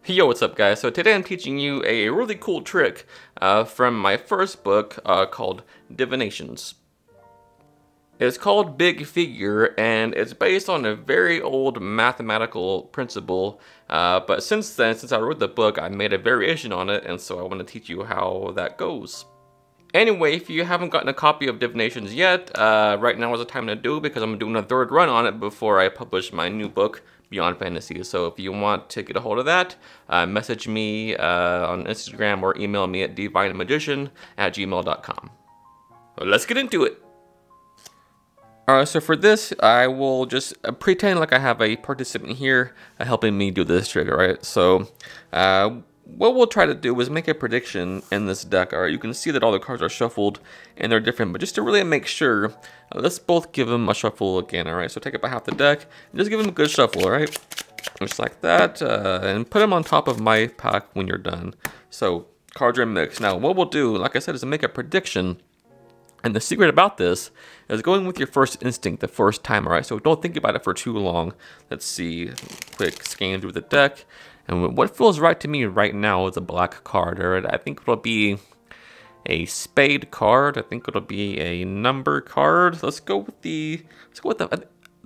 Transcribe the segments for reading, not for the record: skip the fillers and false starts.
Yo, what's up guys? So today I'm teaching you a really cool trick from my first book called Divinations. It's called Big Figure and it's based on a very old mathematical principle, but since then, since I wrote the book, I made a variation on it, and so I want to teach you how that goes. Anyway, if you haven't gotten a copy of Divinations yet, right now is the time to do it because I'm doing a third run on it before I publish my new book, Beyond Fantasy. So if you want to get a hold of that, message me on Instagram or email me at divinemagician@gmail.com. Well, let's get into it. Alright, so for this, I will just pretend like I have a participant here helping me do this trick, alright? So, what we'll try to do is make a prediction in this deck. Alright, you can see that all the cards are shuffled and they're different, but just to really make sure, let's both give them a shuffle again. Alright, so take up half the deck and just give them a good shuffle. Alright, just like that, and put them on top of my pack when you're done. So cards are mixed. Now what we'll do, like I said, is make a prediction. And the secret about this is going with your first instinct the first time, alright? So don't think about it for too long. Let's see, quick scan through the deck. And what feels right to me right now is a black card, alright? I think it'll be a spade card. I think it'll be a number card. Let's go with the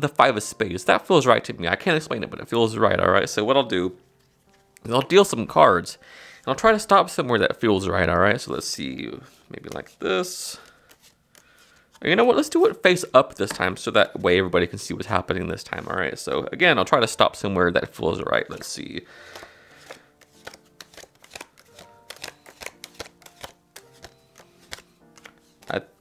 five of spades. That feels right to me. I can't explain it, but it feels right, alright? So what I'll do is I'll deal some cards. And I'll try to stop somewhere that feels right, alright? So let's see, maybe like this. You know what, let's do it face up this time so that way everybody can see what's happening this time, alright? So again, I'll try to stop somewhere that feels right. Let's see.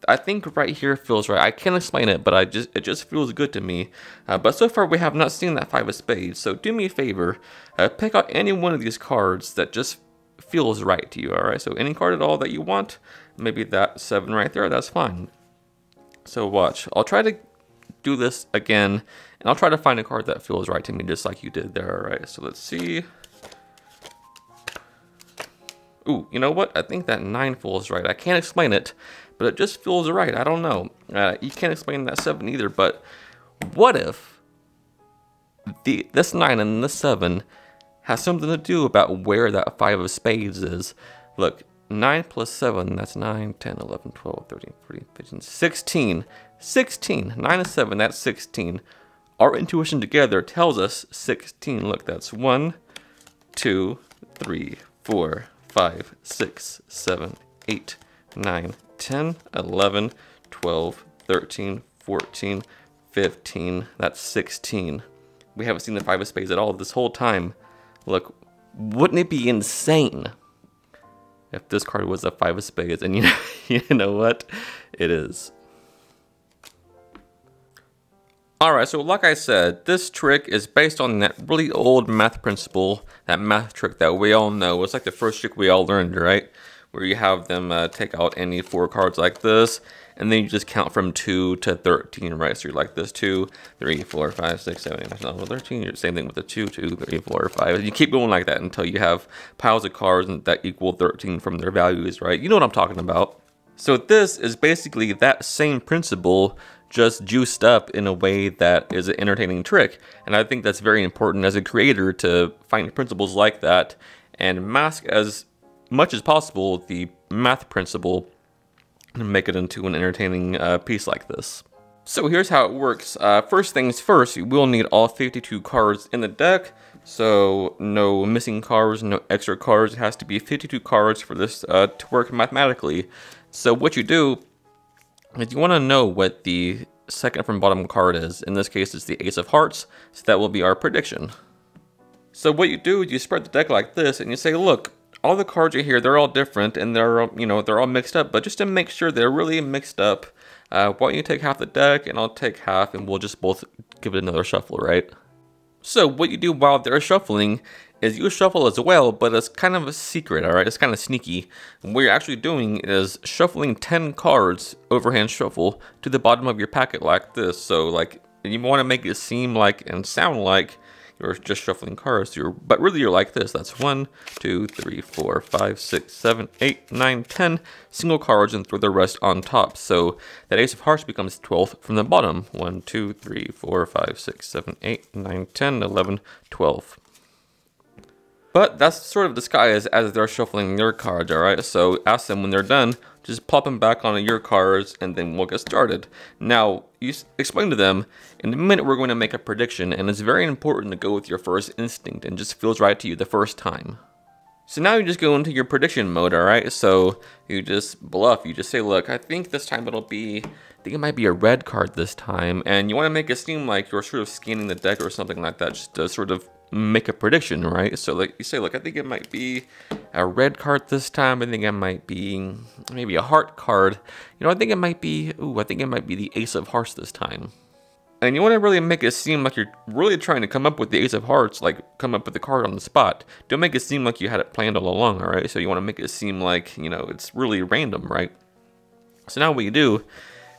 I think right here feels right. I can't explain it, but it just feels good to me. But so far we have not seen that five of spades. So do me a favor, pick out any one of these cards that just feels right to you, alright? So any card at all that you want, maybe that seven right there, that's fine. So watch, I'll try to do this again, and I'll try to find a card that feels right to me, just like you did there, alright? So let's see. Ooh, you know what? I think that 9 feels right. I can't explain it, but it just feels right. I don't know. You can't explain that 7 either, but what if this 9 and this 7 has something to do about where that 5 of spades is? Look. 9 plus 7, that's 9, 10, 11, 12, 13, 14, 15, 16. 16. 9 and 7, that's 16. Our intuition together tells us 16. Look, that's 1, 2, 3, 4, 5, 6, 7, 8, 9, 10, 11, 12, 13, 14, 15. That's 16. We haven't seen the 5 of spades at all this whole time. Look, wouldn't it be insane if this card was a 5 of spades? And you know what? It is. Alright, so like I said, this trick is based on that really old math principle, that math trick that we all know. It's like the first trick we all learned, right? Where you have them take out any 4 cards like this, and then you just count from 2 to 13, right? So you're like this, 2, 3, 4, 5, 6, 7, 8, 9, 10, 13. You're the same thing with the 2, 2, 3, 4, 5. You keep going like that until you have piles of cards that equal 13 from their values, right? You know what I'm talking about. So this is basically that same principle, just juiced up in a way that is an entertaining trick. And I think that's very important as a creator to find principles like that and mask as much as possible the math principle and make it into an entertaining piece like this. So here's how it works. First things first, you will need all 52 cards in the deck. So no missing cards, no extra cards. It has to be 52 cards for this to work mathematically. So what you do is you want to know what the second from bottom card is. In this case, it's the Ace of Hearts. So that will be our prediction. So what you do is you spread the deck like this and you say, look, all the cards are here, they're all different, and they're all mixed up, but just to make sure they're really mixed up, why don't you take half the deck, and I'll take half, and we'll just both give it another shuffle, right? So what you do while they're shuffling is you shuffle as well, but it's kind of a secret, alright? It's kind of sneaky. What you're actually doing is shuffling 10 cards, overhand shuffle, to the bottom of your packet like this. So like, you want to make it seem like and sound like you're just shuffling cards, but really you're like this. That's 1, 2, 3, 4, 5, 6, 7, 8, 9, 10 single cards and throw the rest on top. So that Ace of Hearts becomes 12th from the bottom. 1, 2, 3, 4, 5, 6, 7, 8, 9, 10, 11, 12. But that's sort of disguised as they're shuffling their cards, alright? So ask them when they're done, just pop them back onto your cards and then we'll get started. Now, you explain to them, in a minute we're going to make a prediction, and it's very important to go with your first instinct and just feels right to you the first time. So now you just go into your prediction mode, alright? So you just bluff, you just say, look, I think this time I think it might be a red card this time, and you want to make it seem like you're sort of scanning the deck or something like that, just to sort of make a prediction, right? So like you say, look, I think it might be a red card this time. I think it might be maybe a heart card. You know, I think it might be the Ace of Hearts this time. And you want to really make it seem like you're really trying to come up with the Ace of Hearts, like come up with the card on the spot. Don't make it seem like you had it planned all along, all right? So you want to make it seem like, you know, it's really random, right? So now what you do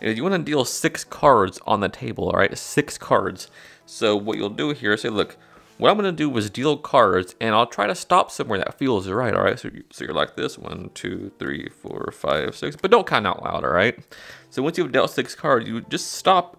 is you want to deal 6 cards on the table, all right? 6 cards. So what you'll do here is say, look, what I'm going to do is deal cards, and I'll try to stop somewhere that feels right, all right? So you're like this, 1, 2, 3, 4, 5, 6, but don't count out loud, all right? So once you've dealt 6 cards, you just stop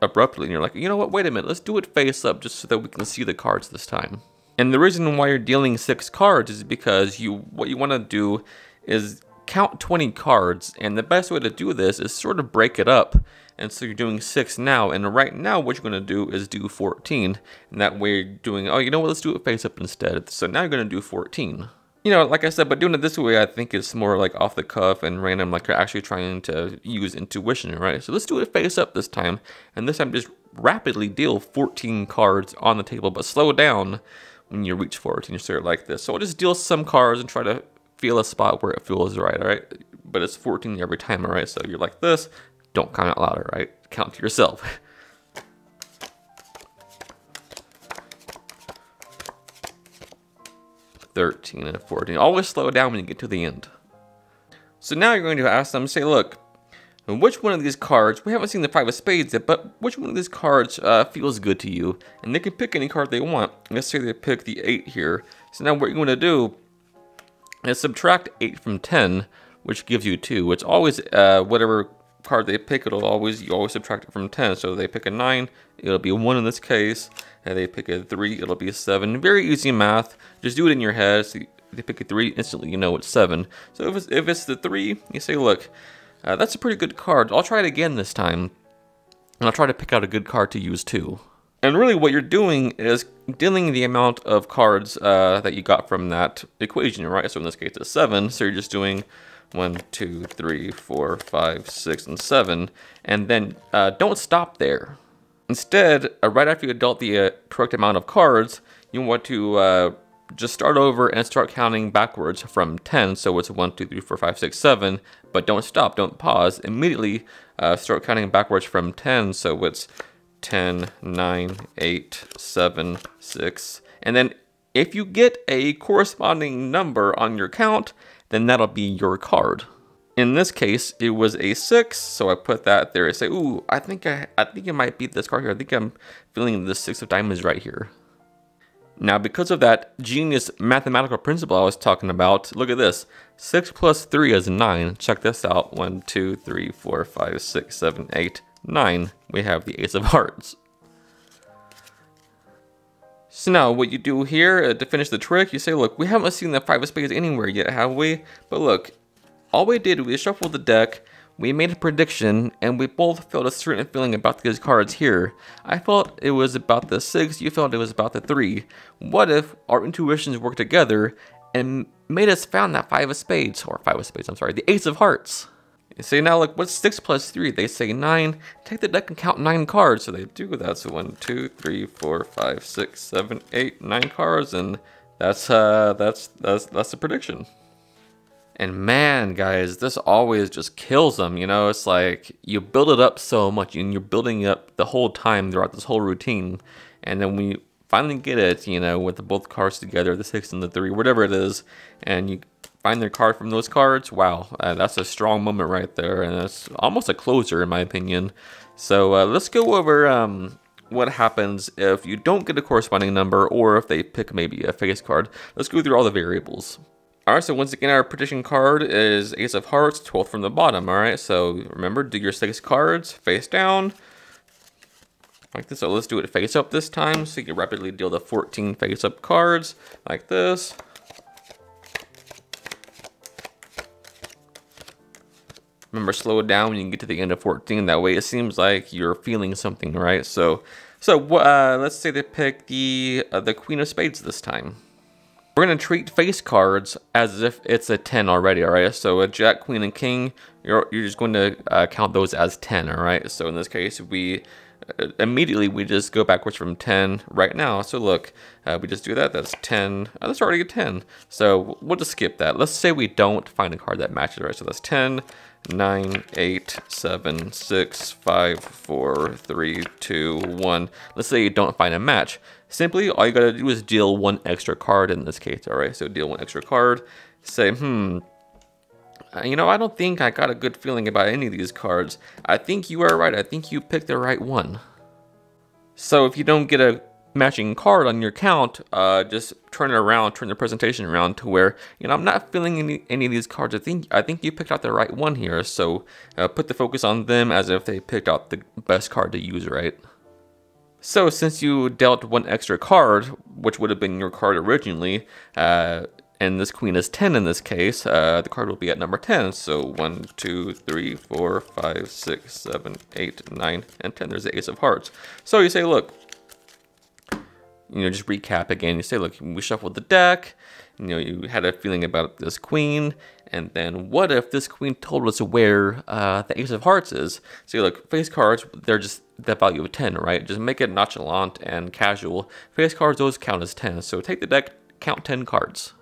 abruptly, and you're like, you know what, wait a minute, let's do it face up just so that we can see the cards this time. And the reason why you're dealing 6 cards is because what you want to do is count 20 cards, and the best way to do this is sort of break it up. And so you're doing 6 now, and right now what you're going to do is do 14, and that way you're doing, oh, you know what, let's do it face up instead. So now you're going to do 14. You know, like I said, but doing it this way, I think it's more like off the cuff and random, like you're actually trying to use intuition, right? So let's do it face up this time, and this time just rapidly deal 14 cards on the table, but slow down when you reach 14. You start like this. So I'll just deal some cards and try to feel a spot where it feels right, all right? But it's 14 every time, all right? So you're like this. Don't count out louder, right? Count to yourself. $13 and $14. Always slow down when you get to the end. So now you're going to ask them, say, look, which one of these cards, we haven't seen the 5 of spades yet, but which one of these cards feels good to you? And they can pick any card they want. Let's say they pick the 8 here. So now what you're going to do is subtract 8 from 10, which gives you 2. It's always whatever card they pick, you always subtract it from 10. So they pick a 9, it'll be 1 in this case, and they pick a 3, it'll be a 7. Very easy math. Just do it in your head. So they pick a 3, instantly you know it's 7. So if it's the 3, you say, look, that's a pretty good card. I'll try it again this time, and I'll try to pick out a good card to use too. And really what you're doing is dealing the amount of cards that you got from that equation, right? So in this case it's 7, so you're just doing 1, 2, 3, 4, 5, 6, and 7, and then don't stop there. Instead, right after you dealt the correct amount of cards, you want to just start over and start counting backwards from 10. So it's 1, 2, 3, 4, 5, 6, 7, but don't stop, don't pause. Immediately start counting backwards from 10. So it's 10, 9, 8, 7, 6, and then if you get a corresponding number on your count, then that'll be your card. In this case, it was a 6, so I put that there. I say, ooh, I think it might be this card here. I think I'm feeling the 6 of diamonds right here. Now, because of that genius mathematical principle I was talking about, look at this. 6 plus 3 is 9. Check this out. 1, 2, 3, 4, 5, 6, 7, 8, 9. We have the Ace of Hearts. So now what you do here to finish the trick, you say, look, we haven't seen the 5 of spades anywhere yet, have we? But look, all we did, we shuffled the deck, we made a prediction, and we both felt a certain feeling about these cards here. I felt it was about the 6, you felt it was about the 3. What if our intuitions worked together and made us found that 5 of spades, or 5 of spades, I'm sorry, the Ace of Hearts? You say, now look, what's 6 plus 3? They say 9. Take the deck and count 9 cards. So they do that. So 1, 2, 3, 4, 5, 6, 7, 8, 9 cards, and that's the prediction. And man, guys, this always just kills them. You know, it's like you build it up so much, and you're building it up the whole time throughout this whole routine, and then when you finally get it, you know, with both cards together, the 6 and the 3, whatever it is, and you find their card from those cards, wow, that's a strong moment right there, and that's almost a closer in my opinion. So let's go over what happens if you don't get a corresponding number, or if they pick maybe a face card. Let's go through all the variables. Alright, so once again, our prediction card is Ace of Hearts, 12th from the bottom. Alright, so remember, do your 6 cards face down. like this. So let's do it face up this time, so you can rapidly deal the 14 face up cards, like this. Remember, slow it down when you get to the end of 14. That way it seems like you're feeling something, right? So let's say they pick the Queen of Spades this time. We're going to treat face cards as if it's a 10 already, all right? So a Jack, Queen, and King, you're just going to count those as 10, all right? So in this case, we just go backwards from 10 right now. So look, we just do that. That's 10. Oh, that's already a 10. So we'll just skip that. Let's say we don't find a card that matches, right? So that's 10, 9, 8, 7, 6, 5, 4, 3, 2, 1. Let's say you don't find a match. Simply, all you gotta do is deal one extra card in this case, all right? So deal one extra card. Say, you know, I don't think I got a good feeling about any of these cards. I think you are right. I think you picked the right one. So if you don't get a matching card on your count, just turn it around, turn the presentation around to where, you know, I'm not feeling any of these cards. I think you picked out the right one here. So put the focus on them as if they picked out the best card to use, right? So since you dealt one extra card, which would have been your card originally, and this Queen is 10 in this case, the card will be at number 10. So 1, 2, 3, 4, 5, 6, 7, 8, 9, and 10. There's the Ace of Hearts. So you say, look, you know, just recap again. You say, look, we shuffled the deck. You know, you had a feeling about this Queen. And then what if this Queen told us where the Ace of Hearts is? So look, face cards, they're just the value of 10, right? Just make it nonchalant and casual. Face cards, those count as 10. So take the deck, count 10 cards.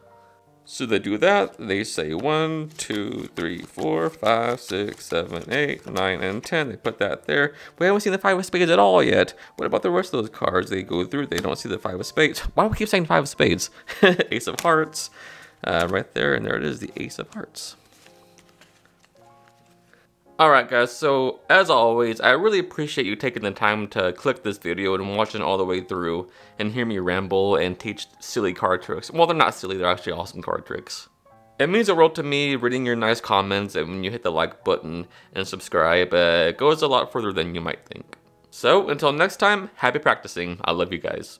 So they do that. They say 1, 2, 3, 4, 5, 6, 7, 8, 9, and 10. They put that there. We haven't seen the 5 of Spades at all yet. What about the rest of those cards? They go through, they don't see the 5 of Spades. Why do we keep saying 5 of Spades? Ace of Hearts. Right there, and there it is, the Ace of Hearts. Alright guys, so as always, I really appreciate you taking the time to click this video and watching all the way through and hear me ramble and teach silly card tricks. Well, they're not silly, they're actually awesome card tricks. It means the world to me reading your nice comments, and when you hit the like button and subscribe, it goes a lot further than you might think. So, until next time, happy practicing. I love you guys.